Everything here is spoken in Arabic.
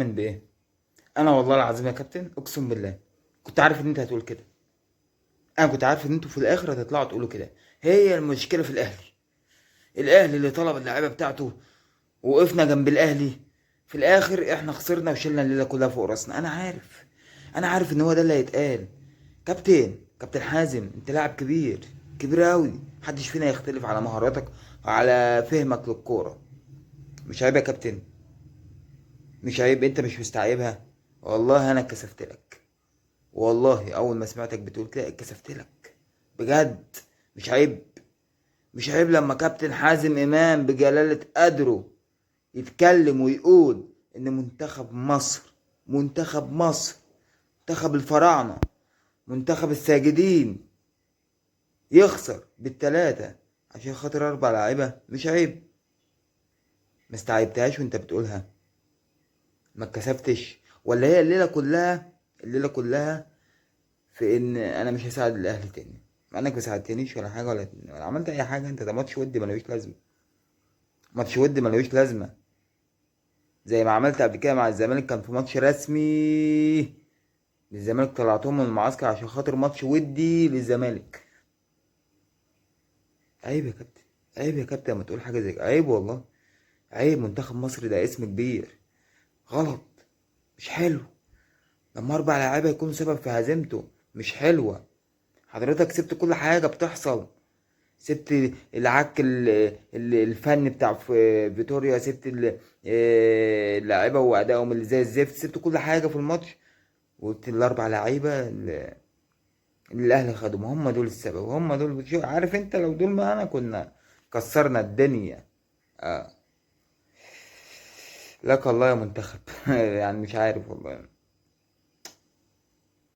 من بايه؟ انا والله العظيم يا كابتن اقسم بالله كنت عارف ان انت هتقول كده. انا كنت عارف ان انتوا في الاخر هتطلعوا تقولوا كده. هي المشكله في الاهلي اللي طلب اللعيبه بتاعته، وقفنا جنب الاهلي. في الاخر احنا خسرنا وشلنا الليله كلها فوق راسنا. انا عارف ان هو ده اللي هيتقال. كابتن حازم، انت لاعب كبير، كبير قوي. محدش فينا يختلف على مهاراتك وعلى فهمك للكوره. مش عيب يا كابتن؟ مش عيب؟ انت مش مستعيبها؟ والله انا كسفت لك. والله اول ما سمعتك بتقول كده اتكسفت لك بجد. مش عيب؟ مش عيب لما كابتن حازم امام بجلالة قدره يتكلم ويقول ان منتخب مصر، منتخب الفراعنة، منتخب الساجدين، يخسر بالتلاتة عشان خاطر 4 لعيبة؟ مش عيب؟ ما استعيبتهاش وانت بتقولها؟ ما اتكسفتش؟ ولا هي الليلة كلها في ان انا مش هساعد الاهلي تاني؟ مع انك ما ساعدتنيش ولا حاجه ولا عملت اي حاجه. انت ده ماتش ودي ملوش لازمه. ماتش ودي ملوش لازمه. زي ما عملت قبل كده مع الزمالك، كان في ماتش رسمي للزمالك طلعتهم من المعسكر عشان خاطر ماتش ودي للزمالك. عيب يا كابتن، عيب يا كابتن لما تقول حاجه زي كده. عيب والله، عيب. منتخب مصر ده اسم كبير. غلط، مش حلو لما 4 لعيبه يكونوا سبب في هزيمته. مش حلوه. حضرتك سبت كل حاجه بتحصل، سبت العك الفن بتاع فيتوريا، سبت اللعيبه وادائهم اللي زي الزفت، سبت كل حاجه في الماتش وقلت ال4 لعيبه اللي الاهلي خدهم هم دول السبب. هم دول، عارف انت لو دول معانا كنا كسرنا الدنيا. آه. لك الله يا منتخب. يعني مش عارف والله.